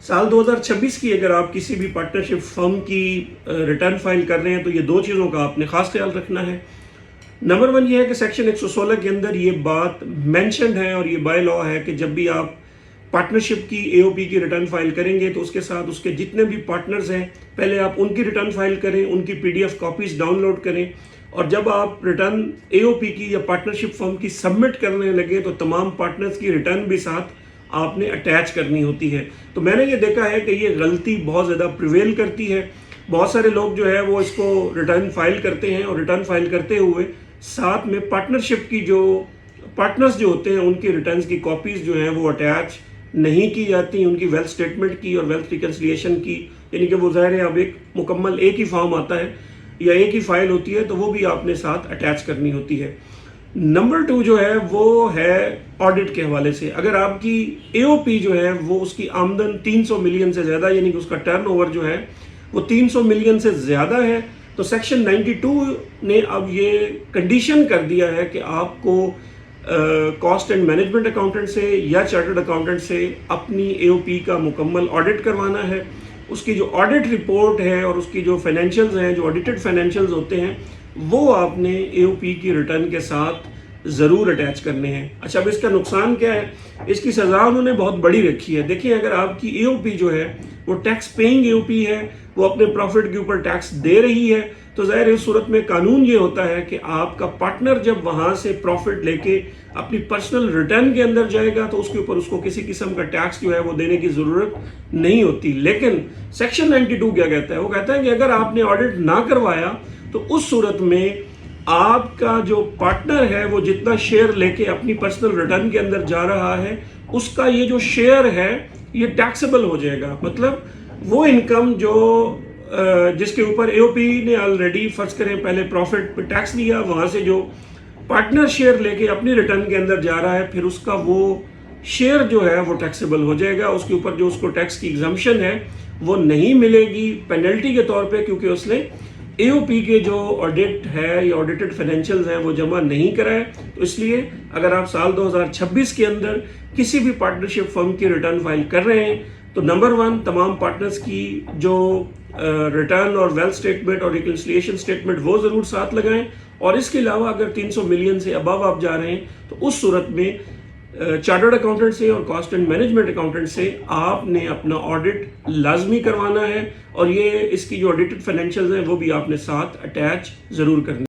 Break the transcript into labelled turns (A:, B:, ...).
A: سال 2026 کی اگر آپ کسی بھی پارٹنرشپ فرم کی ریٹرن فائل کر رہے ہیں تو یہ دو چیزوں کا آپ نے خاص خیال رکھنا ہے۔ نمبر 1 یہ ہے کہ سیکشن 116 کے اندر یہ بات مینشنڈ ہے اور یہ بائی لا ہے کہ جب بھی آپ پارٹنرشپ کی اے او پی کی ریٹرن فائل کریں گے تو اس کے ساتھ اس کے جتنے بھی پارٹنرز ہیں پہلے آپ ان کی ریٹرن فائل کریں، ان کی P D F copies download کریں، اور جب آپ ریٹرن اے او پی کی یا پارٹنرشپ فرم کی سبمٹ کرنے لگے تو تمام پارٹنرز کی ریٹرن بھی ساتھ آپ نے اٹیچ کرنی ہوتی ہے۔ تو میں نے یہ دیکھا ہے کہ یہ غلطی بہت زیادہ پریویل کرتی ہے۔ بہت سارے لوگ جو ہے وہ اس کو ریٹرن فائل کرتے ہیں اور ریٹرن فائل کرتے ہوئے ساتھ میں پارٹنرشپ کی جو پارٹنرز جو ہوتے ہیں ان کی ریٹرنز کی کاپیز جو ہیں وہ اٹیچ نہیں کی جاتی، ان کی ویلتھ سٹیٹمنٹ کی اور ویلتھ ریکنسلیشن کی، یعنی کہ وہ ظاہر ہے اب ایک مکمل ایک ہی فارم آتا ہے یا ایک ہی فائل ہوتی ہے تو وہ بھی آپ نے ساتھ اٹیچ کرنی ہوتی ہے۔ نمبر 2 جو ہے وہ ہے آڈٹ کے حوالے سے۔ اگر آپ کی اے او پی جو ہے وہ اس کی آمدن 300 ملین سے زیادہ، یعنی کہ اس کا ٹرن اوور جو ہے وہ 300 ملین سے زیادہ ہے، تو سیکشن 92 نے اب یہ کنڈیشن کر دیا ہے کہ آپ کو کاسٹ اینڈ مینجمنٹ اکاؤنٹنٹ سے یا چارٹرڈ اکاؤنٹنٹ سے اپنی اے او پی کا مکمل آڈٹ کروانا ہے۔ اس کی جو آڈٹ رپورٹ ہے اور اس کی جو فائنینشیلز ہیں، جو آڈیٹڈ فائنینشیلز ہوتے ہیں، وہ آپ نے اے او پی کی ریٹرن کے ساتھ ضرور اٹیچ کرنے ہیں۔ اچھا، اب اس کا نقصان کیا ہے؟ اس کی سزا انہوں نے بہت بڑی رکھی ہے۔ دیکھیں، اگر آپ کی اے او پی جو ہے وہ ٹیکس پیئنگ اے او پی ہے، وہ اپنے پروفٹ کے اوپر ٹیکس دے رہی ہے، تو ظاہر اس صورت میں قانون یہ ہوتا ہے کہ آپ کا پارٹنر جب وہاں سے پروفٹ لے کے اپنی پرسنل ریٹرن کے اندر جائے گا تو اس کے اوپر اس کو کسی قسم کا ٹیکس جو ہے وہ دینے کی ضرورت نہیں ہوتی۔ لیکن سیکشن 92 کیا کہتا ہے؟ وہ کہتا ہے کہ اگر آپ نے آڈٹ نہ کروایا تو اس صورت میں آپ کا جو پارٹنر ہے وہ جتنا شیئر لے کے اپنی پرسنل ریٹرن کے اندر جا رہا ہے اس کا یہ جو شیئر ہے یہ ٹیکسیبل ہو جائے گا۔ مطلب وہ انکم جو جس کے اوپر اے او پی نے آلریڈی فرض کریں پہلے پروفٹ پہ ٹیکس لیا، وہاں سے جو پارٹنر شیئر لے کے اپنی ریٹرن کے اندر جا رہا ہے پھر اس کا وہ شیئر جو ہے وہ ٹیکسیبل ہو جائے گا۔ اس کے اوپر جو اس کو ٹیکس کی ایگزمپشن ہے وہ نہیں ملے گی پینلٹی کے طور پہ، کیونکہ اس نے اے او پی کے جو آڈٹ ہے یا آڈیٹڈ فائنینشیلز ہیں وہ جمع نہیں کرائے۔ تو اس لیے اگر آپ سال 2026 کے اندر کسی بھی پارٹنرشپ فرم کی ریٹرن فائل کر رہے ہیں تو نمبر 1 تمام پارٹنرز کی جو ریٹرن اور ویلتھ سٹیٹمنٹ اور ریکنسلیشن سٹیٹمنٹ وہ ضرور ساتھ لگائیں، اور اس کے علاوہ اگر 300 ملین سے ابو آپ جا رہے ہیں تو اس صورت میں چارٹرڈ اکاؤنٹنٹ سے اور کاسٹ اینڈ مینجمنٹ اکاؤنٹنٹ سے آپ نے اپنا آڈٹ لازمی کروانا ہے، اور یہ اس کی جو آڈیٹڈ فائنینشیلز ہیں وہ بھی آپ نے ساتھ اٹیچ ضرور کرنا ہے۔